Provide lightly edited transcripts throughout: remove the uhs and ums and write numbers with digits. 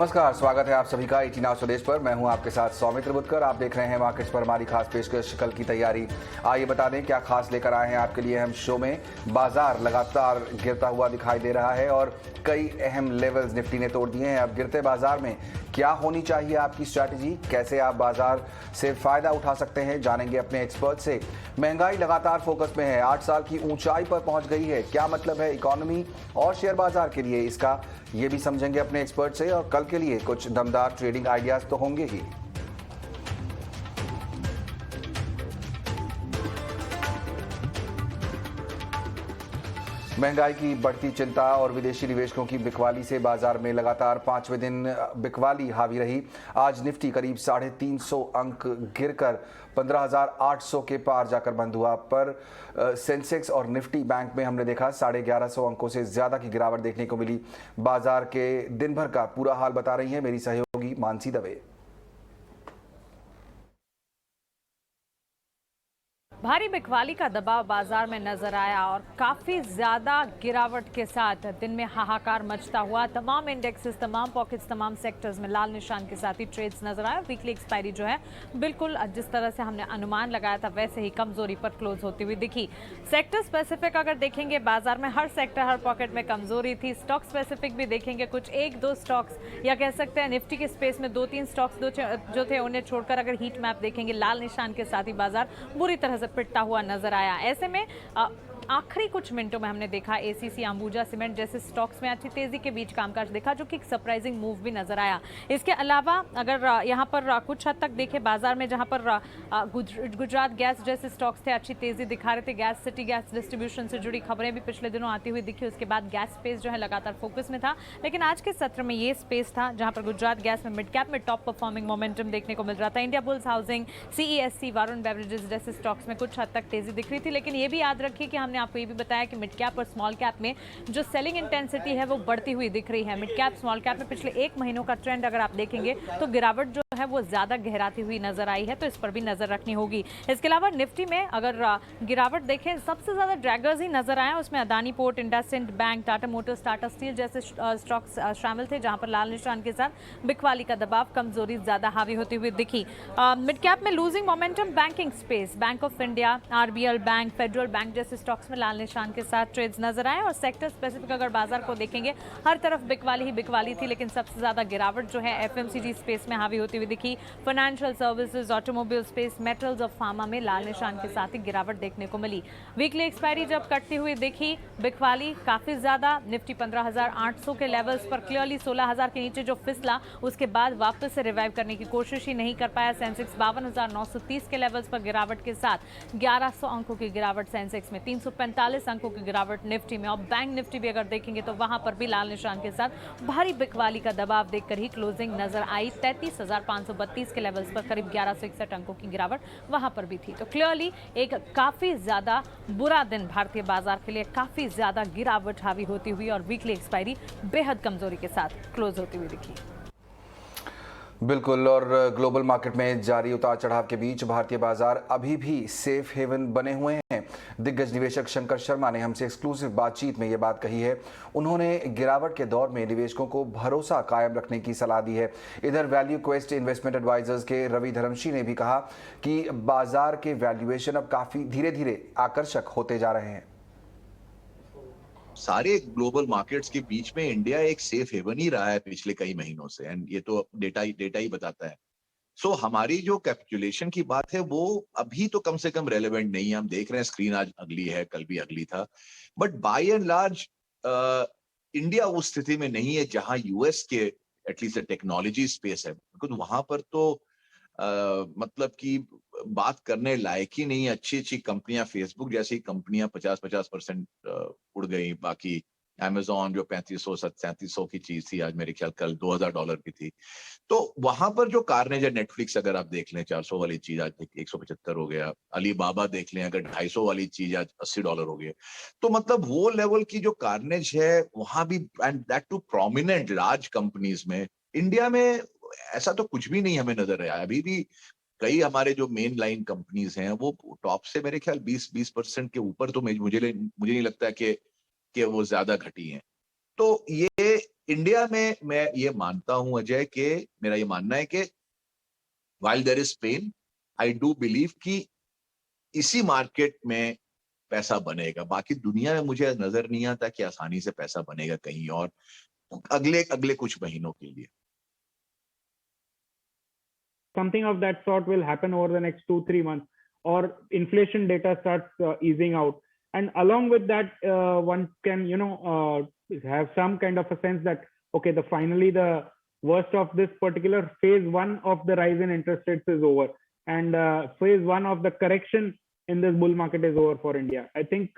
नमस्कार, स्वागत है आप सभी का 18 आवर स्वदेश पर। मैं हूं आपके साथ सौमित्र बुद्धकर। आप देख रहे हैं मार्केट्स पर हमारी खास पेशकश कल की तैयारी। आइए बता दें क्या खास लेकर आए हैं आपके लिए हम शो में। बाजार लगातार गिरता हुआ दिखाई दे रहा है और कई अहम लेवल्स निफ्टी ने तोड़ दिए हैं। अब गिरते बाजार में क्या होनी चाहिए आपकी स्ट्रैटेजी, कैसे आप बाजार से फायदा उठा सकते हैं, जानेंगे अपने एक्सपर्ट से। महंगाई लगातार फोकस में है, 8 साल की ऊंचाई पर पहुंच गई है। क्या मतलब है इकोनॉमी और शेयर बाजार के लिए इसका, ये भी समझेंगे अपने एक्सपर्ट से। और कल के लिए कुछ दमदार ट्रेडिंग आइडियाज तो होंगे ही। महंगाई की बढ़ती चिंता और विदेशी निवेशकों की बिकवाली से बाजार में लगातार 5वें दिन बिकवाली हावी रही। आज निफ्टी करीब 350 अंक गिरकर 15,800 के पार जाकर बंद हुआ। पर सेंसेक्स और निफ्टी बैंक में हमने देखा 1150 अंकों से ज्यादा की गिरावट देखने को मिली। बाजार के दिन भर का पूरा हाल बता रही है मेरी सहयोगी मानसी दवे। भारी बिकवाली का दबाव बाजार में नजर आया और काफी ज्यादा गिरावट के साथ दिन में हाहाकार मचता हुआ। तमाम इंडेक्सेस, तमाम पॉकेट्स, तमाम सेक्टर्स में लाल निशान के साथ ही ट्रेड्स नजर आया। वीकली एक्सपायरी जो है बिल्कुल जिस तरह से हमने अनुमान लगाया था वैसे ही कमजोरी पर क्लोज होती हुई दिखी। सेक्टर स्पेसिफिक अगर देखेंगे बाजार में हर सेक्टर, हर पॉकेट में कमजोरी थी। स्टॉक स्पेसिफिक भी देखेंगे, कुछ एक दो स्टॉक्स या कह सकते हैं निफ्टी के स्पेस में 2-3 स्टॉक्स जो थे उन्हें छोड़कर अगर हीट मैप देखेंगे लाल निशान के साथ ही बाजार बुरी तरह से पिटता हुआ नजर आया। ऐसे में आखिरी कुछ मिनटों में हमने देखा एसीसी, अंबुजा सीमेंट जैसे स्टॉक्स में अच्छी तेजी के बीच कामकाज देखा, जो कि एक सरप्राइजिंग मूव भी नजर आया। इसके अलावा अगर यहाँ पर कुछ हद तक देखें बाजार में, जहाँ पर गुजरात गैस जैसे स्टॉक्स थे अच्छी तेजी दिखा रहे थे। गैस सिटी गैस डिस्ट्रीब्यूशन से जुड़ी खबरें भी पिछले दिनों आती हुई दिखी। उसके बाद गैस स्पेस जो है लगातार फोकस में था, लेकिन आज के सत्र में ये स्पेस था जहां पर गुजरात गैस में मिड कैप में टॉप परफॉर्मिंग मोमेंटम देखने को मिल रहा था। India bulls housing, CESC, Varun beverages जैसे स्टॉक्स में कुछ हद तक तेजी दिख रही थी। लेकिन ये भी याद रखिए कि हमने आपको ये भी बताया कि मिड कैप और स्मॉल कैप में जो सेलिंग इंटेंसिटी है वो बढ़ती हुई दिख रही है। मिड कैप, स्मॉल कैप में पिछले 1 महीनों का ट्रेंड अगर आप देखेंगे तो गिरावट जो है वो ज्यादा गहराती हुई नजर आई है, तो इस पर भी नजर रखनी होगी। इसके अलावा निफ्टी में अगर गिरावट देखें, सबसे ज्यादा ड्रैगर्स ही नजर आए। उसमें Adani port, IndusInd bank, Tata Motors, Tata steel जैसे स्टॉक्स शामिल थे, जहां पर लाल निशान के साथ बिकवाली का दबाव, कमजोरी ज्यादा हावी होती हुई दिखी। मिड कैप में losing momentum banking space, bank of India, RBL bank, federal bank जैसे स्टॉक्स में लाल निशान के साथ ट्रेड्स नजर आए। और सेक्टर स्पेसिफिक अगर बाजार को देखेंगे हर तरफ बिकवाली ही बिकवाली थी, लेकिन सबसे ज्यादा गिरावट जो है एफएमसीजी स्पेस में हावी होती हुई दिखी। Financial services, automobile space, metals और फार्मा में लाल निशान के साथ ही गिरावट देखने को मिली। वीकली एक्सपायरी जब कटती हुई दिखी, बिकवाली काफी ज्यादा। निफ्टी 15,800 के लेवल्स पर क्लियरली 16,000 के नीचे जो फिसला, उसके बाद वापस से रिवाइव करने की कोशिश ही नहीं कर पाया। सेंसेक्स 52,930 के लेवल्स पर गिरावट के साथ 1100 अंकों की गिरावट सेंसेक्स में, 345 अंकों की गिरावट निफ्टी में। और बैंक निफ्टी भी अगर देखेंगे तो वहां पर भी लाल निशान के साथ भारी बिकवाली का दबाव देखकर ही क्लोजिंग नजर आई। 33,532 के लेवल्स पर करीब 1161 अंकों की गिरावट वहां पर भी थी। तो क्लियरली एक काफी ज्यादा बुरा दिन भारतीय बाजार के लिए, काफी ज्यादा गिरावट हावी होती हुई और वीकली एक्सपायरी बेहद कमजोरी के साथ क्लोज होती हुई दिखी। बिल्कुल। और ग्लोबल मार्केट में जारी उतार चढ़ाव के बीच भारतीय बाजार अभी भी सेफ हेवन बने हुए हैं। दिग्गज निवेशक शंकर शर्मा ने हमसे एक्सक्लूसिव बातचीत में ये बात कही है। उन्होंने गिरावट के दौर में निवेशकों को भरोसा कायम रखने की सलाह दी है। इधर वैल्यू क्वेस्ट इन्वेस्टमेंट एडवाइजर्स के रवि धर्मशी ने भी कहा कि बाजार के वैल्यूएशन अब काफी धीरे धीरे आकर्षक होते जा रहे हैं। सारे ग्लोबल मार्केट्स के बीच में इंडिया एक सेफ हेवन ही रहा है पिछले कई महीनों से, एंड ये तो डेटा ही बताता है। सो हमारी जो कैपिटुलेशन की बात है वो अभी तो कम से कम रेलेवेंट नहीं है। हम देख रहे हैं स्क्रीन आज अगली है, कल भी अगली था, but by and large India उस स्थिति में नहीं है जहां यूएस के एटलीस्ट टेक्नोलॉजी स्पेस है, बिकॉज वहां पर तो मतलब कि बात करने लायक ही नहीं है। अच्छी अच्छी कंपनियां, फेसबुक जैसी कंपनियां 50-50% उड़ गई। बाकी अमेजॉन जो 3500-3700 की चीज थी, आज मेरे ख्याल कल $2,000 की थी। तो वहां पर जो कार्नेज है, नेटफ्लिक्स अगर आप देख लें 400 वाली चीज आज 175 हो गया। अलीबाबा देख लें, अगर 250 वाली चीज आज $80 हो गई। तो मतलब वो लेवल की जो कार्नेज है वहां भी, and that to prominent large companies में। इंडिया में ऐसा तो कुछ भी नहीं हमें नजर आया अभी भी। कई हमारे जो मेन लाइन कंपनीज हैं वो टॉप से मेरे ख्याल 20% के ऊपर, तो मुझे नहीं लगता कि वो ज्यादा घटी हैं। तो ये इंडिया में मैं ये मानता हूं अजय के, मेरा ये मानना है कि while there is pain, I do believe कि इसी मार्केट में पैसा बनेगा। बाकी दुनिया में मुझे नजर नहीं आता कि आसानी से पैसा बनेगा कहीं और अगले अगले कुछ महीनों के लिए। Something of that sort will happen over the next 2-3 months, or inflation data starts easing out, and along with that, one can have some kind of a sense that okay, finally the worst of this particular phase one of the rise in interest rates is over, and phase one of the correction in this bull market is over for India. I think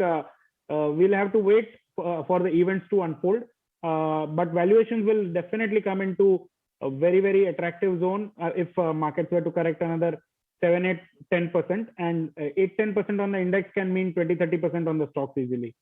we'll have to wait for the events to unfold, but valuations will definitely come into a very, very attractive zone if markets were to correct another 7, 8, 10%, and 8, 10% on the index can mean 20, 30% on the stocks easily.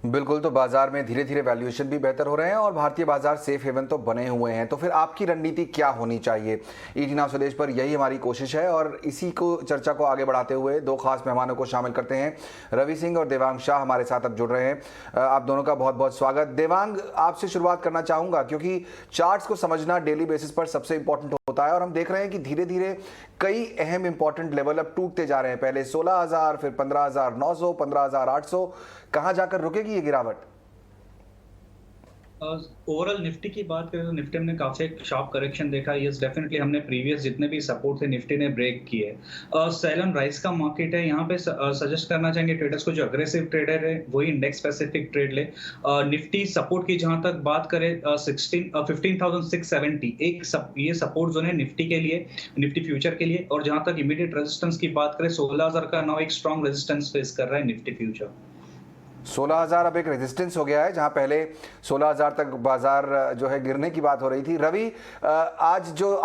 बिल्कुल, तो बाजार में धीरे धीरे valuation भी बेहतर हो रहे हैं और भारतीय बाजार सेफ हेवन तो बने हुए हैं। तो फिर आपकी रणनीति क्या होनी चाहिए? ईटी नाउ स्वदेश पर यही हमारी कोशिश है और इसी को चर्चा को आगे बढ़ाते हुए दो खास मेहमानों को शामिल करते हैं। रवि सिंह और देवांग शाह हमारे साथ अब जुड़ रहे हैं। आप दोनों का बहुत बहुत स्वागत। देवांग, आपसे शुरुआत करना चाहूँगा क्योंकि चार्ट्स को समझना डेली बेसिस पर सबसे इंपॉर्टेंट होता है और हम देख रहे हैं कि धीरे धीरे कई अहम इंपॉर्टेंट लेवल अब टूटते जा रहे हैं। पहले 16,000, फिर 15,900, 15,800। कहां जाकर रुकेगी ये गिरावट? ओवरऑल निफ्टी की बात करें तो निफ्टी में काफी शार्प करेक्शन देखा। यस, डेफिनेटली हमने प्रीवियस जितने भी सपोर्ट थे निफ्टी ने ब्रेक किए। सेल एंड राइज का मार्केट है, यहाँ पे सजेस्ट करना चाहेंगे ट्रेडर्स को जो अग्रेसिव ट्रेडर है वही इंडेक्स स्पेसिफिक ट्रेड ले। निफ्टी सपोर्ट की जहां तक बात करें 15,670 ये सपोर्ट जोन है निफ्टी के लिए, निफ्टी फ्यूचर के लिए। और जहां तक इमीडिएट रेजिस्टेंस की बात करें 16,000 का नाउ एक स्ट्रॉन्ग रेजिस्टेंस फेस कर रहा है निफ्टी फ्यूचर। 16,000 अब एक रेजिस्टेंस हो गया है, जहां पहले 16,000 तक बाजार जो है गिरने की बात हो रही थी। रवि, आज जो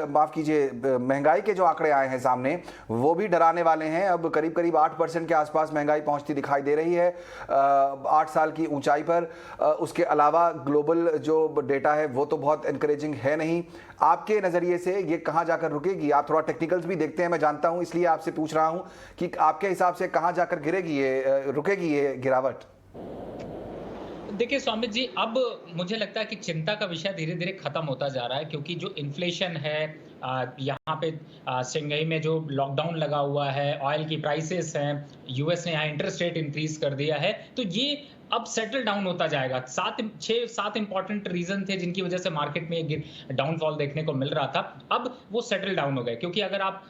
माफ कीजिए महंगाई के जो आंकड़े आए हैं सामने वो भी डराने वाले हैं। अब करीब करीब 8% के आसपास महंगाई पहुंचती दिखाई दे रही है 8 साल की ऊंचाई पर। उसके अलावा ग्लोबल जो डेटा है वो तो बहुत एनकरेजिंग है नहीं। आपके नजरिए से ये कहां जाकर रुकेगी? आप थोड़ा टेक्निकल्स भी देखते हैं, मैं जानता हूं, इसलिए आपसे पूछ रहा हूं कि आपके हिसाब से कहां जाकर रुकेगी ये गिरावट? देखिए स्वामी जी, अब मुझे लगता है कि चिंता का विषय धीरे धीरे खत्म होता जा रहा है, क्योंकि जो इन्फ्लेशन है यहाँ पे शंघाई में जो लॉकडाउन लगा हुआ है, ऑयल की प्राइसेस हैं, यूएस ने यहाँ इंटरेस्ट रेट इंक्रीज कर दिया है, तो ये अब सेटल डाउन होता जाएगा। 6-7 इंपॉर्टेंट रीजन थे जिनकी वजह से मार्केट में एक डाउनफॉल देखने को मिल रहा था। अब वो सेटल डाउन हो गए, क्योंकि अगर आप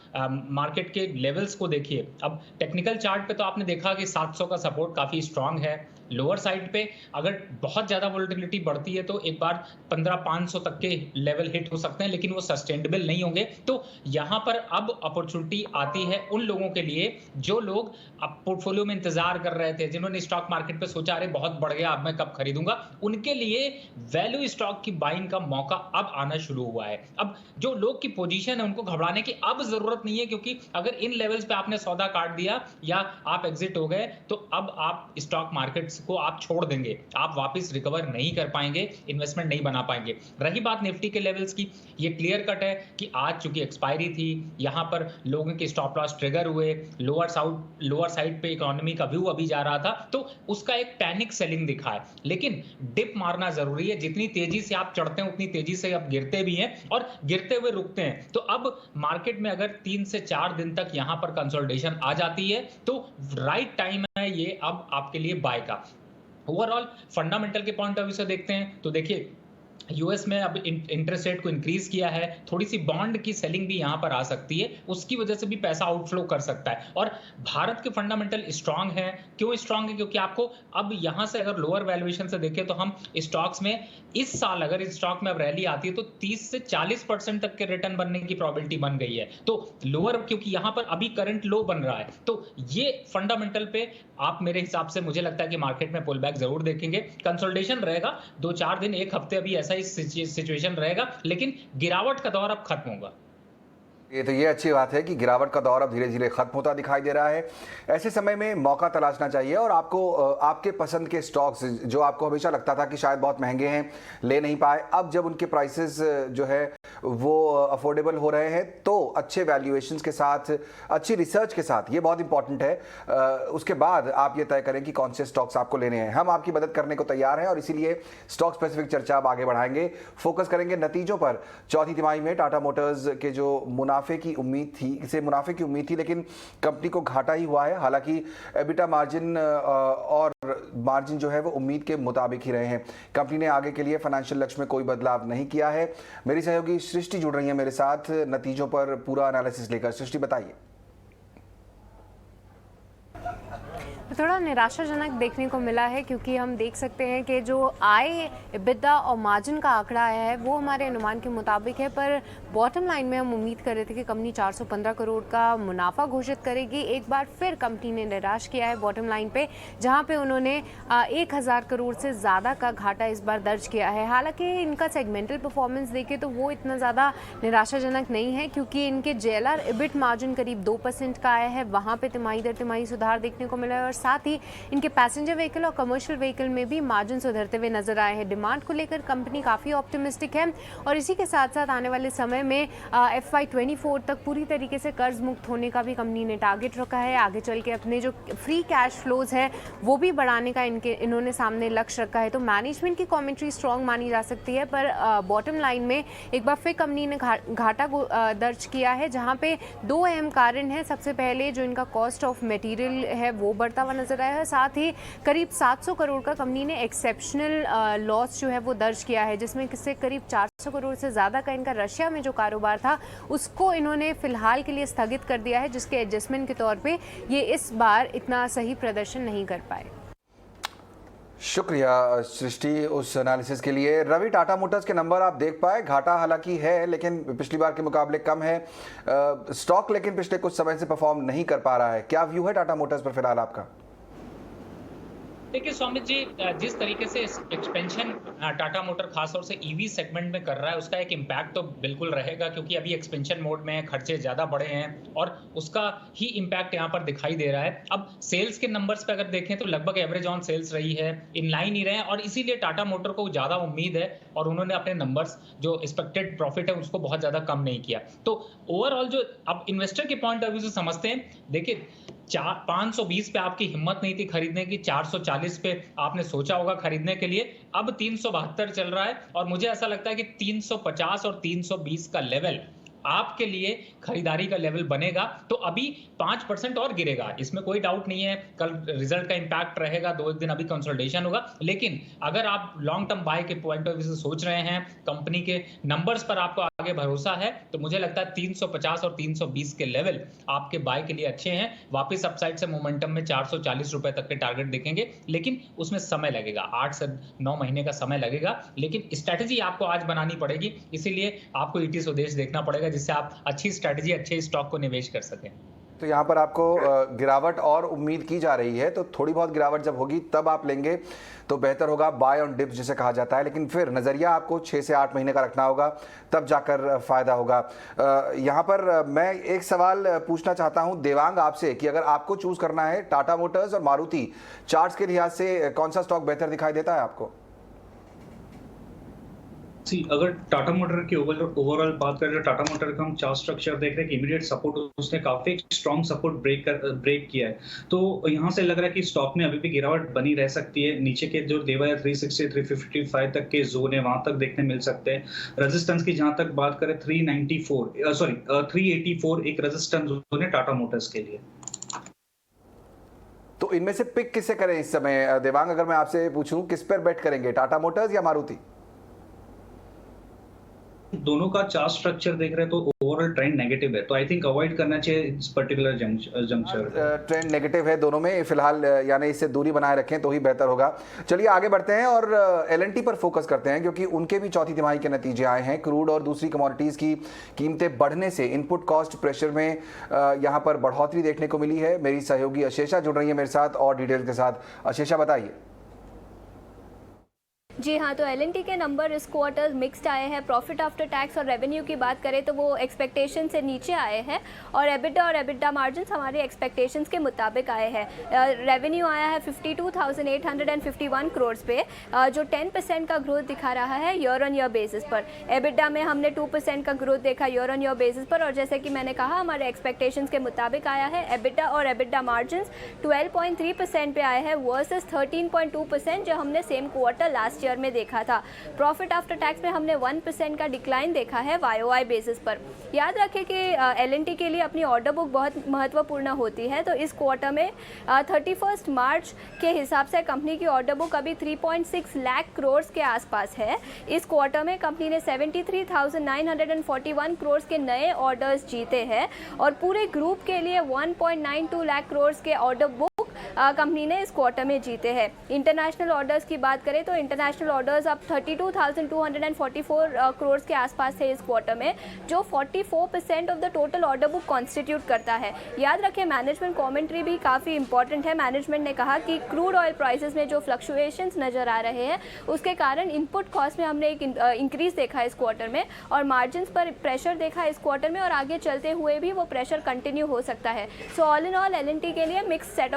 मार्केट के लेवल्स को देखिए, अब टेक्निकल चार्ट पे तो आपने देखा कि 700 का सपोर्ट काफी स्ट्रांग है। लोअर साइड पे अगर बहुत ज्यादा वोलेटिलिटी बढ़ती है तो एक बार 15,500 तक के लेवल हिट हो सकते हैं, लेकिन वो सस्टेनेबल नहीं होंगे। तो यहाँ पर अब अपॉर्चुनिटी आती है उन लोगों के लिए जो लोग अब पोर्टफोलियो में इंतजार कर रहे थे, जिन्होंने स्टॉक मार्केट पे सोचा अरे बहुत बढ़ गया अब मैं कब खरीदूंगा, उनके लिए वैल्यू स्टॉक की बाइंग का मौका अब आना शुरू हुआ है। अब जो लोग की पोजीशन है उनको घबराने की अब जरूरत नहीं है, क्योंकि अगर इन लेवल्स पे आपने सौदा काट दिया या आप एग्जिट हो गए तो अब आप स्टॉक मार्केट को आप छोड़ देंगे, आप वापस रिकवर नहीं कर पाएंगे, इन्वेस्टमेंट नहीं बना पाएंगे। रही बात निफ्टी के लेवल्स की, ये क्लियर कट है कि आज चूंकि एक्सपायरी थी, यहां पर लोगों के स्टॉप लॉस ट्रिगर हुए, लोअर साइड पे इकोनॉमी का व्यू अभी जा रहा था, तो उसका एक पैनिक सेलिंग दिखा है। लेकिन डिप मारना जरूरी है, जितनी तेजी से आप चढ़ते हैं उतनी तेजी से आप गिरते भी हैं और गिरते हुए रुकते हैं। तो अब मार्केट में अगर 3 से 4 दिन तक यहां पर कंसोलिडेशन आ जाती है तो राइट टाइम है ये अब आपके लिए बाय का। ओवरऑल फंडामेंटल के पॉइंट ऑफ व्यू से देखते हैं तो देखिए यूएस में अब इंटरेस्ट रेट को इंक्रीज किया है, थोड़ी सी बॉन्ड की सेलिंग भी यहां पर आ सकती है, उसकी वजह से भी पैसा आउटफ्लो कर सकता है। और भारत के फंडामेंटल स्ट्रांग है। क्यों स्ट्रांग है? क्योंकि आपको अब यहां से अगर लोअर वैल्यूएशन से देखें तो हम स्टॉक्स में इस साल अगर इस स्टॉक में अब रैली आती है तो 30 से 40% तक के रिटर्न बनने की प्रोबेबिलिटी बन गई है। तो लोअर, क्योंकि यहां पर अभी करंट लो बन रहा है, तो ये फंडामेंटल पे आप मेरे हिसाब से मुझे लगता है कि मार्केट में पुल बैक जरूर देखेंगे। कंसोलिडेशन रहेगा 2-4 दिन, एक हफ्ते अभी ऐसा ही सिचुएशन रहेगा, लेकिन गिरावट का दौर अब खत्म होगा। ये अच्छी बात है कि गिरावट का दौर अब धीरे धीरे खत्म होता दिखाई दे रहा है। ऐसे समय में मौका तलाशना चाहिए और आपको आपके पसंद के स्टॉक्स जो आपको हमेशा लगता था कि शायद बहुत महंगे हैं, ले नहीं पाए, अब जब उनके प्राइसेस जो है वो अफोर्डेबल हो रहे हैं तो अच्छे वैल्यूएशंस के साथ, अच्छी रिसर्च के साथ, ये बहुत इंपॉर्टेंट है, उसके बाद आप ये तय करें कि कौन से स्टॉक्स आपको लेने हैं। हम आपकी मदद करने को तैयार हैं और इसीलिए स्टॉक स्पेसिफिक चर्चा अब आगे बढ़ाएंगे। फोकस करेंगे नतीजों पर। चौथी तिमाही में टाटा मोटर्स के जो मुनाफे की उम्मीद थी लेकिन कंपनी को घाटा ही हुआ है। हालांकि एबिटा मार्जिन और मार्जिन जो है वो उम्मीद के मुताबिक ही रहे हैं। कंपनी ने आगे के लिए फाइनेंशियल लक्ष्य में कोई बदलाव नहीं किया है। मेरी सहयोगी सृष्टि जुड़ रही है मेरे साथ नतीजों पर पूरा एनालिसिस लेकर। सृष्टि बताइए। थोड़ा निराशाजनक देखने को मिला है क्योंकि हम देख सकते हैं कि जो आय, EBITDA और मार्जिन का आंकड़ा आया है वो हमारे अनुमान के मुताबिक है, पर बॉटम लाइन में हम उम्मीद कर रहे थे कि कंपनी 415 करोड़ का मुनाफा घोषित करेगी। एक बार फिर कंपनी ने निराश किया है बॉटम लाइन पे, जहां पे उन्होंने 1000 करोड़ से ज़्यादा का घाटा इस बार दर्ज किया है। हालांकि इनका सेगमेंटल परफॉर्मेंस देखें तो वो इतना ज़्यादा निराशाजनक नहीं है क्योंकि इनके JLR EBIT मार्जिन करीब 2% का आया है, वहाँ पर तिमाही दर तिमाही सुधार देखने को मिला है और साथ ही इनके पैसेंजर व्हीकल और कमर्शियल व्हीकल में भी मार्जिन सुधरते हुए नजर आए हैं। डिमांड को लेकर कंपनी काफ़ी ऑप्टिमिस्टिक है और इसी के साथ साथ आने वाले समय में FY24 तक पूरी तरीके से कर्ज मुक्त होने का भी कंपनी ने टारगेट रखा है। आगे चल के अपने जो फ्री कैश फ्लोज है वो भी बढ़ाने का इन्होंने सामने लक्ष्य रखा है। तो मैनेजमेंट की कॉमेंट्री स्ट्रॉन्ग मानी जा सकती है, पर बॉटम लाइन में एक बार फिर कंपनी ने घाटा दर्ज किया है, जहाँ पे दो अहम कारण हैं। सबसे पहले जो इनका कॉस्ट ऑफ मटेरियल है वो बढ़ता हुआ नजर आया है, साथ ही करीब 700 करोड़ का कंपनी ने एक्सेप्शनल लॉस जो है वो दर्ज किया है, जिसमें किससे करीब 400 करोड़ से ज़्यादा का इनका रशिया में जो कारोबार था उसको इन्होंने फिलहाल के लिए स्थगित कर दिया है, जिसके एडजस्टमेंट के तौर पे ये इस बार इतना सही प्रदर्शन नहीं कर पाए। शुक्रिया सृष्टि उस एनालिसिस के लिए। रवि, टाटा मोटर्स के नंबर आप देख पाए, घाटा हालांकि है लेकिन पिछली बार के मुकाबले कम है, स्टॉक लेकिन पिछले कुछ समय से परफॉर्म नहीं कर पा रहा है। क्या व्यू है टाटा मोटर्स पर फिलहाल आपका? देखिए स्वामित जी, जिस तरीके से एक्सपेंशन टाटा मोटर खासतौर से ईवी सेगमेंट में कर रहा है उसका एक इम्पैक्ट तो बिल्कुल रहेगा, क्योंकि अभी एक्सपेंशन मोड में है, खर्चे ज़्यादा बढ़े हैं और उसका ही इम्पैक्ट यहाँ पर दिखाई दे रहा है। अब सेल्स के नंबर्स पे अगर देखें तो लगभग एवरेज ऑन सेल्स रही है, इन लाइन ही रहे हैं और इसीलिए टाटा मोटर को ज़्यादा उम्मीद है और उन्होंने अपने नंबर्स जो एक्सपेक्टेड प्रॉफिट है उसको बहुत ज़्यादा कम नहीं किया। तो ओवरऑल जो अब इन्वेस्टर के पॉइंट ऑफ व्यू से समझते हैं, देखिए 520 पे आपकी हिम्मत नहीं थी खरीदने की, 440 पे आपने सोचा होगा खरीदने के लिए, अब 372 चल रहा है और मुझे ऐसा लगता है कि 350 और 320 का लेवल आपके लिए खरीदारी का लेवल बनेगा। तो अभी 5% और गिरेगा, इसमें कोई डाउट नहीं है। कल रिजल्ट का इंपैक्ट रहेगा, 2-1 दिन अभी कंसोलिडेशन होगा, लेकिन अगर आप लॉन्ग टर्म बाय के पॉइंट ऑफ व्यू से सोच रहे हैं, कंपनी के नंबर्स पर आपको आगे भरोसा है, तो मुझे लगता है 350 और 320 के लेवल आपके बाय के लिए अच्छे हैं। वापस अपसाइड से मोमेंटम में 440 रुपए तक के टारगेट देखेंगे, लेकिन उसमें समय लगेगा, 8 से 9 महीने का समय लगेगा। लेकिन स्ट्रैटेजी आपको आज बनानी पड़ेगी, इसीलिए आपको ईटी स्वदेश देखना पड़ेगा जिससे आप अच्छी स्ट्रैटेजी, अच्छे स्टॉक को निवेश कर सकें। तो यहाँ पर आपको गिरावट और उम्मीद की जा रही है, तो थोड़ी बहुत गिरावट जब होगी तब आप लेंगे तो बेहतर होगा, बाय ऑन डिप्स जिसे कहा जाता है। लेकिन फिर नज़रिया आपको 6 से 8 महीने का रखना होगा, तब जाकर फ़ायदा होगा। यहाँ पर मैं एक सवाल पूछना चाहता हूँ देवांग आपसे कि अगर आपको चूज़ करना है टाटा मोटर्स और मारुति, चार्ट्स के लिहाज से कौन सा स्टॉक बेहतर दिखाई देता है आपको? अगर टाटा मोटर की ओवरऑल बात करें तो टाटा मोटर का हम चार्ट स्ट्रक्चर देख रहे हैं कि इमीडिएट सपोर्ट उसने काफी स्ट्रॉन्ग सपोर्ट ब्रेक किया है, तो यहाँ से लग रहा है कि स्टॉक में अभी भी गिरावट बनी रह सकती है। नीचे के जो लेवल है 360 355 तक के जोन है, वहां तक देखने मिल सकते हैं। रेजिस्टेंस की जहां तक बात करें 384 एक रेजिस्टेंस जोन है टाटा मोटर्स के लिए। तो इनमें से पिक किसे करें इस समय देवांग? अगर मैं आपसे पूछूं किस पर बेट करेंगे, टाटा मोटर्स या मारुति? दोनों का चार्ट स्ट्रक्चर देख रहे हैं तो ओवरऑल ट्रेंड नेगेटिव है, तो आई थिंक अवॉइड करना चाहिए इस पर्टिकुलर जंक्चर। ट्रेंड नेगेटिव है दोनों में फिलहाल, यानी इससे दूरी बनाए रखें तो ही बेहतर होगा। चलिए आगे बढ़ते हैं और L&T पर फोकस करते हैं, क्योंकि उनके भी चौथी तिमाही के नतीजे आए हैं। क्रूड और दूसरी कमोडिटीज़ की कीमतें बढ़ने से इनपुट कॉस्ट प्रेशर में यहाँ पर बढ़ोतरी देखने को मिली है। मेरी सहयोगी अशेषा जुड़ रही है मेरे साथ और डिटेल के साथ। अशेषा बताइए। जी हाँ, तो L&T के नंबर इस क्वार्टर मिक्स्ड आए हैं। प्रॉफिट आफ्टर टैक्स और रेवेन्यू की बात करें तो वो एक्सपेक्टेशन से नीचे आए हैं और EBITDA मार्जिन्स हमारे एक्सपेक्टेशंस के मुताबिक आए हैं। रेवेन्यू आया है 52,851 करोड़ पे, जो 10% का ग्रोथ दिखा रहा है ईयर ऑन ईयर बेसिस पर। EBITDA में हमने 2% का ग्रोथ देखा ईयर ऑन ईयर बेसिस पर, और जैसे कि मैंने कहा हमारे एक्सपेक्टेशंस के मुताबिक आया है। EBITDA और EBITDA मार्जिन्स 12.3% पे आए हैं वर्सेस 13.2% जो हमने सेम क्वार्टर लास्ट ईयर में देखा था। प्रॉफिट आफ्टर टैक्स में हमने 1% का डिक्लाइन देखा है YOY बेसिस पर। याद रखें कि L&T के लिए अपनी ऑर्डर बुक बहुत महत्वपूर्ण होती है, तो इस क्वार्टर में 31 मार्च के हिसाब से कंपनी की ऑर्डर बुक अभी 3.6 लाख करोड़ के आसपास है। इस क्वार्टर में कंपनी ने 73,941 करोड़ के नए ऑर्डर्स जीते हैं और पूरे ग्रुप के लिए 1.92 लाख करोड़ के ऑर्डर बुक कंपनी ने इस क्वार्टर में जीते हैं। इंटरनेशनल ऑर्डर्स की बात करें तो इंटरनेशनल ऑर्डर्स अब 32,244 करोड़ के आसपास थे इस क्वार्टर में, जो 44% of the total order book constitute करता है। याद रखें मैनेजमेंट कमेंट्री भी काफ़ी इंपॉर्टेंट है। मैनेजमेंट ने कहा कि क्रूड ऑयल प्राइसेस में जो फ्लक्चुएशंस नज़र आ रहे हैं उसके कारण इनपुट कॉस्ट में हमने एक इंक्रीज देखा इस क्वार्टर में और मार्जिन्स पर प्रेशर देखा इस क्वार्टर में, और आगे चलते हुए भी वो प्रेशर कंटिन्यू हो सकता है। So all in all L&T के लिए मिक्स सेट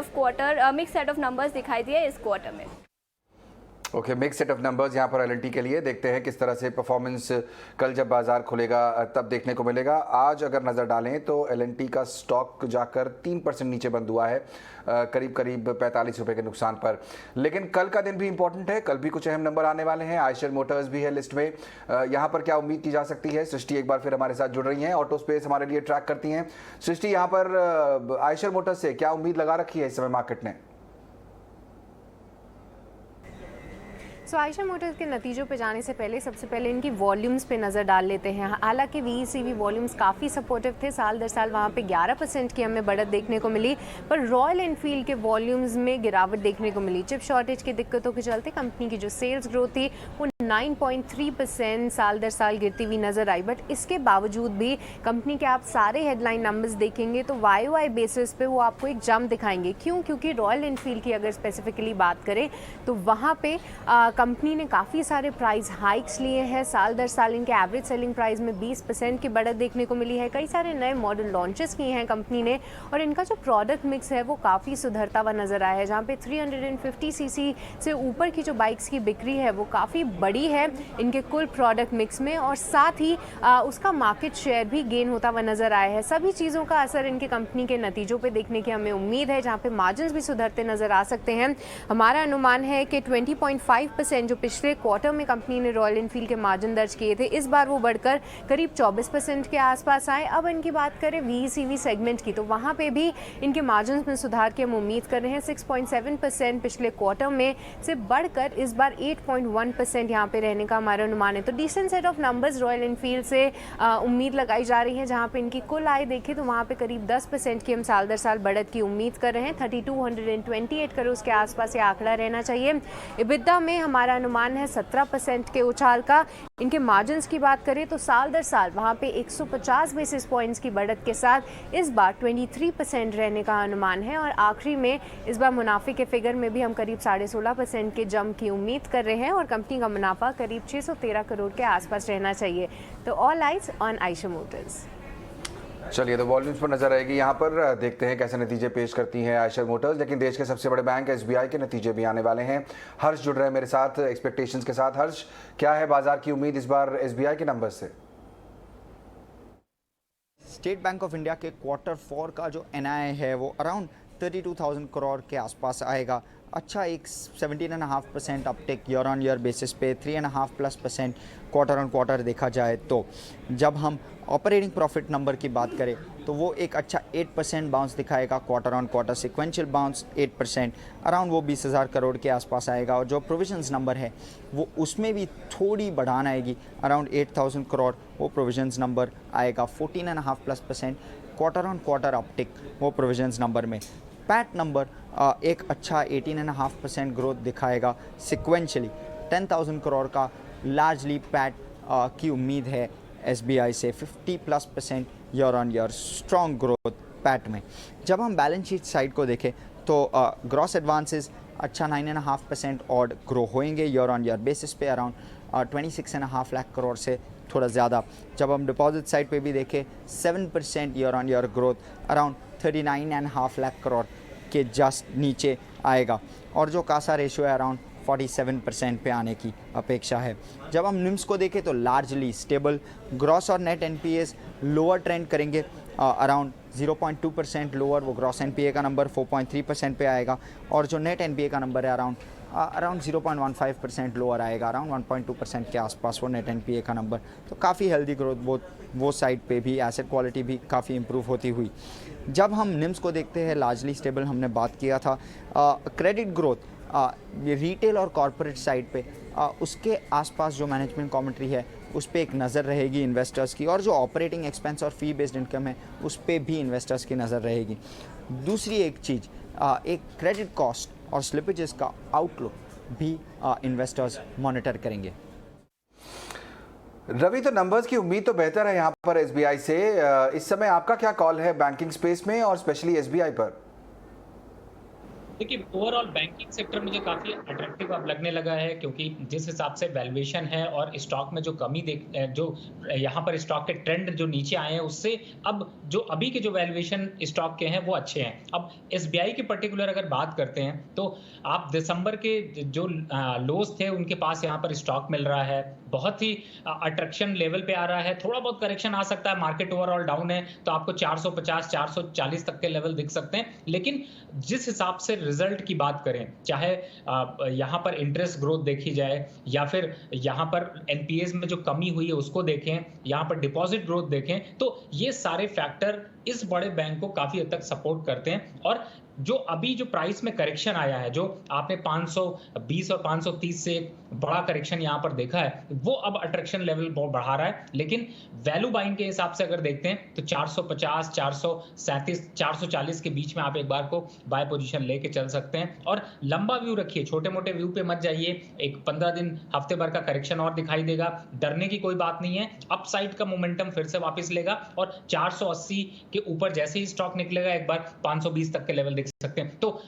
ऑफ नंबर्स दिखाई दिए इस क्वार्टर में। Okay, mix set of numbers यहाँ पर L&T के लिए। देखते हैं किस तरह से परफॉर्मेंस कल जब बाजार खुलेगा तब देखने को मिलेगा। आज अगर नज़र डालें तो L&T का स्टॉक जाकर 3% नीचे बंद हुआ है, करीब 45 रुपए के नुकसान पर। लेकिन कल का दिन भी इंपॉर्टेंट है, कल भी कुछ अहम नंबर आने वाले हैं। आयशर मोटर्स भी है लिस्ट में। यहाँ पर क्या उम्मीद की जा सकती है? सृष्टि एक बार फिर हमारे साथ जुड़ रही हैं, ऑटो स्पेस हमारे लिए ट्रैक करती हैं। सृष्टि, यहाँ पर आयशर मोटर्स से क्या उम्मीद लगा रखी है इस समय मार्केट ने? आयशर मोटर्स के नतीजों पे जाने से पहले सबसे पहले इनकी वॉल्यूम्स पे नज़र डाल लेते हैं। हालांकि VECV वॉल्यूम्स काफ़ी सपोर्टिव थे, साल दर साल वहाँ पे 11% की हमें बढ़त देखने को मिली, पर रॉयल एनफील्ड के वॉल्यूम्स में गिरावट देखने को मिली। चिप शॉर्टेज की दिक्कतों के चलते कंपनी की जो सेल्स ग्रोथ थी वो 9.3% साल दर साल गिरती हुई नज़र आई। बट इसके बावजूद भी कंपनी के आप सारे हेडलाइन नंबर्स देखेंगे तो YOY बेसिस पे वो आपको एक जंप दिखाएंगे। क्यों? क्योंकि रॉयल एनफील्ड की अगर स्पेसिफिकली बात करें तो वहाँ पे कंपनी ने काफ़ी सारे प्राइस हाइक्स लिए हैं। साल दर साल इनके एवरेज सेलिंग प्राइस में 20% की बढ़त देखने को मिली है। कई सारे नए मॉडल लॉन्चेस किए हैं कंपनी ने और इनका जो प्रोडक्ट मिक्स है वो काफ़ी सुधरता हुआ नज़र आया है, जहाँ पे 350cc से ऊपर की जो बाइक्स की बिक्री है वो काफ़ी बड़ी है इनके कुल प्रोडक्ट मिक्स में, और साथ ही उसका मार्केट शेयर भी गेन होता हुआ नज़र आया है। सभी चीज़ों का असर इनके कंपनी के नतीजों पे देखने की हमें उम्मीद है, जहाँ पे मार्जिन्स भी सुधरते नज़र आ सकते हैं। हमारा अनुमान है कि 20.5% जो पिछले क्वार्टर में कंपनी ने रॉयल एनफील्ड के मार्जिन दर्ज किए थे, इस बार वो बढ़कर करीब 24% के आसपास आए। अब इनकी बात करें VECV सेगमेंट की तो वहाँ पे भी इनके मार्जिन में सुधार की हम उम्मीद कर रहे हैं। 6.7% पिछले क्वार्टर में से बढ़कर इस बार 8.1% यहाँ पे रहने का हमारा अनुमान है। तो decent set of numbers Royal Enfield से उम्मीद लगाई जा रही है, जहाँ पे इनकी कुल आय देखें तो वहाँ पे करीब 10% की हम साल दर साल बढ़त की उम्मीद कर रहे हैं। 3228 करोड़ के आसपास ये आंकड़ा रहना चाहिए। EBITDA में हमारा अनुमान है 17% के उछाल का। इनके मार्जिन्स की बात करें तो साल दर साल वहाँ पे 150 बेसिस पॉइंट्स की बढ़त के साथ इस बार 23% रहने का अनुमान है, और आखिरी में इस बार मुनाफे के फिगर में भी हम करीब 16.5% के जंप की उम्मीद कर रहे हैं और कंपनी का मुनाफा करीब 613 करोड़ के आसपास रहना चाहिए। तो all eyes on Eicher Motors. चलिए, तो वॉल्यूम्स पर नजर रहेगी। यहाँ पर देखते हैं कैसे नतीजे पेश करती हैं आयशर मोटर्स। लेकिन देश के सबसे बड़े बैंक SBI के नतीजे भी आने वाले हैं। हर्ष जुड़ रहे हैं मेरे साथ एक्सपेक्टेशंस के साथ। हर्ष, क्या है बाजार की उम्मीद इस बार SBI के नंबर से? स्टेट बैंक ऑफ इंडिया के क्वार्टर 4 का जो NII है वो अराउंड 32,000 करोड़ के आसपास आएगा। अच्छा एक 17.5% Uptake year on year basis पे, 3.5+% क्वार्टर ऑन क्वार्टर देखा जाए तो। जब हम ऑपरेटिंग प्रॉफिट नंबर की बात करें तो वो एक अच्छा 8% बाउंस दिखाएगा quarter on quarter, sequential bounce 8%, around वो 20,000 करोड़ के आसपास आएगा। और जो प्रोविजंस नंबर है वो उसमें भी थोड़ी बढ़ान आएगी, अराउंड 8,000 करोड़ वो प्रोविजंस नंबर आएगा। 14.5+% क्वार्टर ऑन क्वार्टर अपटिक वो प्रोविजंस नंबर में। पैट नंबर एक अच्छा 18.5% ग्रोथ दिखाएगा सिक्वेंशली। 10,000 करोड़ का लार्जली पैट की उम्मीद है SBI से। 50+% year on year strong growth PAT में। जब हम बैलेंस शीट साइड को देखें तो ग्रॉस एडवांसेस अच्छा 9.5% और ग्रो होएंगे ईयर ऑन ईयर बेसिस पे, अराउंड 26.5 लाख करोड़ से थोड़ा ज़्यादा। जब हम डिपॉजिट साइड पे भी देखें 7% year on year growth, around 39.5 lakh crore के जस्ट नीचे आएगा। और जो कासा रेशियो है अराउंड 47% पे आने की अपेक्षा है। जब हम निम्स को देखें तो लार्जली स्टेबल, ग्रॉस और नेट एनपीएस लोअर ट्रेंड करेंगे, अराउंड 0.2% लोअर वो ग्रॉस एनपीए का नंबर 4.3% पे आएगा, और जो नेट एनपीए का नंबर है अराउंड 0.15% लोअर आएगा, अराउंड 1.2% के आसपास वो नेट एनपीए का नंबर। तो काफ़ी हेल्दी ग्रोथ वो साइड पे भी, एसेट क्वालिटी भी काफ़ी इंप्रूव होती हुई। जब हम निम्स को देखते हैं लार्जली स्टेबल, हमने बात किया था क्रेडिट ग्रोथ रिटेल और कॉरपोरेट साइड पे, उसके आसपास जो मैनेजमेंट कमेंट्री है उस पर एक नज़र रहेगी इन्वेस्टर्स की, और जो ऑपरेटिंग एक्सपेंस और फी बेस्ड इनकम है उस पर भी इन्वेस्टर्स की नज़र रहेगी। दूसरी एक चीज़, एक क्रेडिट कॉस्ट और स्लिपेजेस का आउटलुक भी इन्वेस्टर्स मॉनिटर करेंगे। रवि, तो नंबर्स की उम्मीद तो बेहतर है यहाँ पर एसबीआई से। इस समय आपका क्या कॉल है बैंकिंग स्पेस में और स्पेशली एसबीआई पर? देखिए, ओवरऑल बैंकिंग सेक्टर मुझे काफ़ी अट्रैक्टिव अब लगने लगा है, क्योंकि जिस हिसाब से वैल्यूएशन है और स्टॉक में जो कमी जो यहाँ पर स्टॉक के ट्रेंड जो नीचे आए हैं, उससे अब जो अभी के जो वैल्यूएशन स्टॉक के हैं वो अच्छे हैं। अब एसबीआई के पर्टिकुलर अगर बात करते हैं तो आप दिसंबर के जो लोज थे उनके पास यहाँ पर स्टॉक मिल रहा है, बहुत ही अट्रैक्शन लेवल पे आ रहा है। थोड़ा बहुत करेक्शन आ सकता है, मार्केट ओवरऑल डाउन है तो आपको 450 440 तक के लेवल दिख सकते हैं। लेकिन जिस हिसाब से रिजल्ट की बात करें, चाहे यहाँ पर इंटरेस्ट ग्रोथ देखी जाए या फिर यहाँ पर एनपीएस में जो कमी हुई है उसको देखें, यहाँ पर डिपॉजिट ग्रोथ देखें, तो ये सारे फैक्टर इस बड़े बैंक को काफी हद तक सपोर्ट करते हैं। और जो अभी जो प्राइस में करेक्शन आया है, जो आपने 520 और 530 से बड़ा करेक्शन यहाँ पर देखा है, वो अब अट्रैक्शन लेवल बहुत बढ़ा रहा है। लेकिन वैल्यू बाइंग के हिसाब से अगर देखते हैं तो 450 437 440 के बीच में आप एक बार को बाय पोजीशन लेके चल सकते हैं। और लंबा व्यू रखिए, छोटे मोटे व्यू पे मत जाइए। एक 15 दिन हफ्ते भर का करेक्शन और दिखाई देगा, डरने की कोई बात नहीं है। अपसाइड का मोमेंटम फिर से वापस लेगा और 480 के ऊपर जैसे ही स्टॉक निकलेगा एक बार 520 तक के लेवल दिख सकते हैं। तो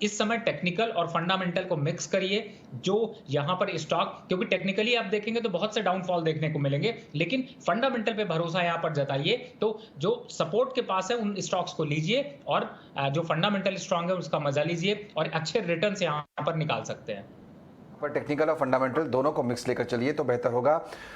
इस समय टेक्निकल और फंडामेंटल को मिक्स करिए। जो यहां पर स्टॉक, क्योंकि टेक्निकली आप देखेंगे तो बहुत से डाउनफॉल देखने को मिलेंगे, लेकिन फंडामेंटल पे भरोसा यहां पर जताइए। तो जो सपोर्ट के पास है उन स्टॉक्स को लीजिए और जो फंडामेंटल स्ट्रांग है उसका मजा लीजिए और अच्छे रिटर्न्स यहां पर निकाल सकते हैं। पर टेक्निकल और फंडामेंटल दोनों को मिक्स लेकर चलिए तो बेहतर होगा,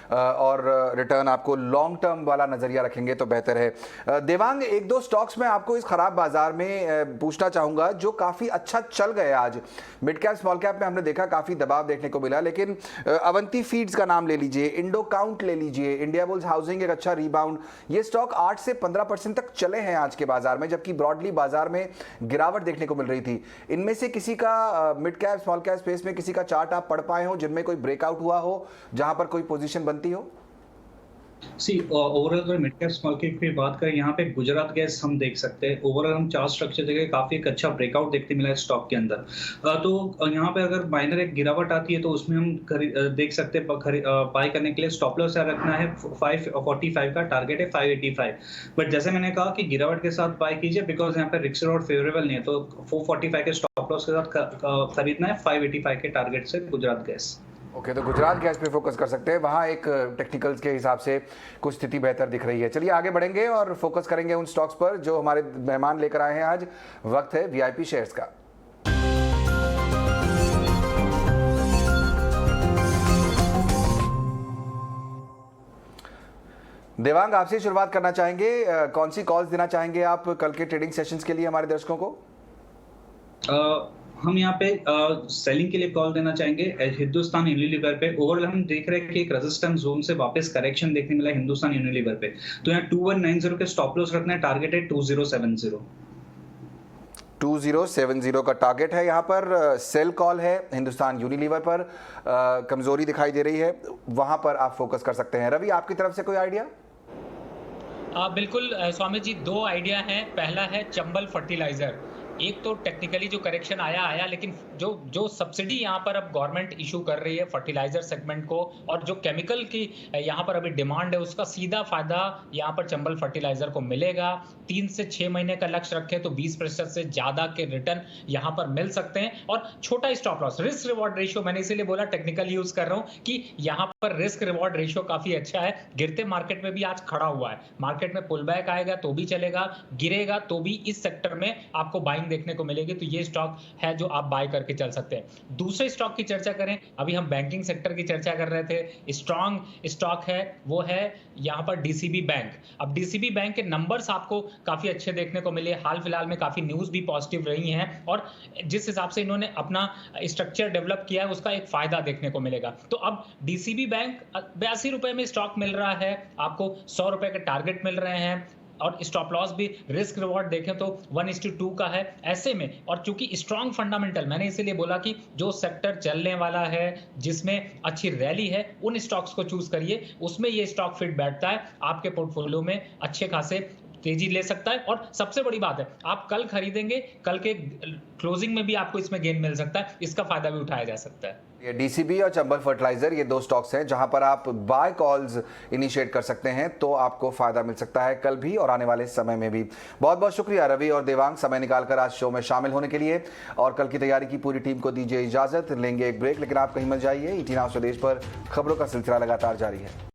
और रिटर्न आपको लॉन्ग टर्म वाला नजरिया रखेंगे तो बेहतर है। देवांग, एक दो स्टॉक्स में आपको इस खराब बाजार में पूछना चाहूंगा जो काफी अच्छा चल गए आज। मिड कैप स्मॉल कैप में हमने देखा काफी दबाव देखने को मिला, लेकिन अवंती फीड्स का नाम ले लीजिए, इंडो काउंट ले लीजिए, इंडिया बुल्स हाउसिंग एक अच्छा रिबाउंड, ये स्टॉक 8 से 15% तक चले हैं आज के बाजार में, जबकि ब्रॉडली बाजार में गिरावट देखने को मिल रही थी। इनमें से किसी का mid cap small cap space में किसी का चार्ट आप पढ़ पाए हो जिनमें कोई ब्रेकआउट हुआ हो, जहां पर कोई पोजीशन बनती हो? ओवरऑल अगर मिड कैप स्मॉल कैप की बात करें, यहाँ पे गुजरात गैस हम देख सकते हैं। ओवरऑल हम चार्ट स्ट्रक्चर देखें, काफी एक अच्छा ब्रेकआउट देखने मिला है स्टॉक के अंदर। तो यहाँ पे अगर माइनर एक गिरावट आती है तो उसमें हम देख सकते हैं बाय करने के लिए स्टॉप लॉस रखना है 545 का, टारगेट है 585। बट जैसे मैंने कहा कि गिरावट के साथ बाय कीजिए, बिकॉज यहाँ पे रिस्क रिवॉर्ड फेवरेबल नहीं है, तो 445 के स्टॉप लॉस के साथ खरीदना है 585 के टारगेट से गुजरात गैस। ओके, तो गुजरात गैस पे फोकस कर सकते हैं, वहाँ एक टेक्निकल्स के हिसाब से कुछ स्थिति बेहतर दिख रही है। चलिए आगे बढ़ेंगे और फोकस करेंगे उन स्टॉक्स पर जो हमारे मेहमान लेकर आए हैं आज। वक्त है वीआईपी शेयर्स का। देवांग, आपसे शुरुआत करना चाहेंगे, कौन सी कॉल्स देना चाहेंगे आप कल के ट्रेडिंग सेशंस के लिए हमारे दर्शकों को? हम यहाँ पे सेलिंग के लिए कॉल देना चाहेंगे हिंदुस्तान यूनिलीवर पे। ओवरऑल हम देख रहे हैं कि एक रेजिस्टेंस जोन से वापस करेक्शन देखने मिला हिंदुस्तान यूनिलीवर पे, तो यहाँ 2190 के स्टॉप लॉस रखना है, टारगेट है 2070। 2070 का टारगेट है। यहाँ पर सेल कॉल है हिंदुस्तान यूनिलीवर पर, कमजोरी दिखाई दे रही है, वहां पर आप फोकस कर सकते हैं। रवि, आपकी तरफ से कोई आइडिया? बिल्कुल स्वामी जी, दो आइडिया हैं। पहला है चंबल फर्टिलाइजर। एक तो टेक्निकली जो करेक्शन आया, लेकिन जो सब्सिडी यहाँ पर अब गवर्नमेंट इशू कर रही है फर्टिलाइजर सेगमेंट को, और जो केमिकल की यहाँ पर अभी डिमांड है, उसका सीधा फायदा यहाँ पर चंबल फर्टिलाइजर को मिलेगा। 3 से 6 महीने का लक्ष्य रखें तो 20% से ज्यादा के रिटर्न यहाँ पर मिल सकते हैं। और छोटा stop loss, risk reward ratio, मैंने इसीलिए बोला टेक्निकल यूज कर रहा हूँ कि यहाँ पर रिस्क रिवॉर्ड रेशियो काफी अच्छा है। गिरते मार्केट में भी आज खड़ा हुआ है, मार्केट में पुल बैक आएगा तो भी चलेगा, गिरेगा तो भी इस सेक्टर में आपको बाइंग देखने को मिलेगी। तो ये स्टॉक है जो आप बाय करके चल सकते हैं। दूसरे स्टॉक की चर्चा करें, अभी हम बैंकिंग सेक्टर की चर्चा कर रहे थे, स्ट्रॉन्ग स्टॉक है वो है यहाँ पर डीसीबी बैंक। अब डीसीबी बैंक के नंबर्स आपको काफी अच्छे देखने को मिले, हाल फिलहाल में काफी न्यूज भी पॉजिटिव रही हैं, और जिस हिसाब से इन्होंने अपना स्ट्रक्चर डेवलप किया है उसका एक फायदा देखने को मिलेगा। तो अब डीसीबी बैंक 82 रुपए में स्टॉक मिल रहा है, आपको 100 रुपए के टारगेट मिल रहे हैं, और स्टॉप लॉस भी रिस्क रिवॉर्ड देखें तो 1:2 का है। ऐसे में, और चूंकि स्ट्रॉन्ग फंडामेंटल, मैंने इसीलिए बोला कि जो सेक्टर चलने वाला है, जिसमें अच्छी रैली है, उन स्टॉक्स को चूज करिए, उसमें ये स्टॉक फिट बैठता है, आपके पोर्टफोलियो में अच्छे खासे तेजी ले सकता है। और सबसे बड़ी बात है, आप कल खरीदेंगे, कल के क्लोजिंग में भी आपको इसमें गेन मिल सकता है, इसका फायदा भी उठाया जा सकता है। ये डीसीबी और चंबल फर्टिलाइजर, ये 2 स्टॉक्स हैं जहां पर आप बाय कॉल्स इनिशिएट कर सकते हैं, तो आपको फायदा मिल सकता है कल भी और आने वाले समय में भी। बहुत बहुत शुक्रिया रवि और देवांग, समय निकालकर आज शो में शामिल होने के लिए। और कल की तैयारी की पूरी टीम को दीजिए इजाजत, लेंगे एक ब्रेक, लेकिन आप कहीं मत जाइए। ईटी नाउ स्वदेश पर खबरों का सिलसिला लगातार जारी है।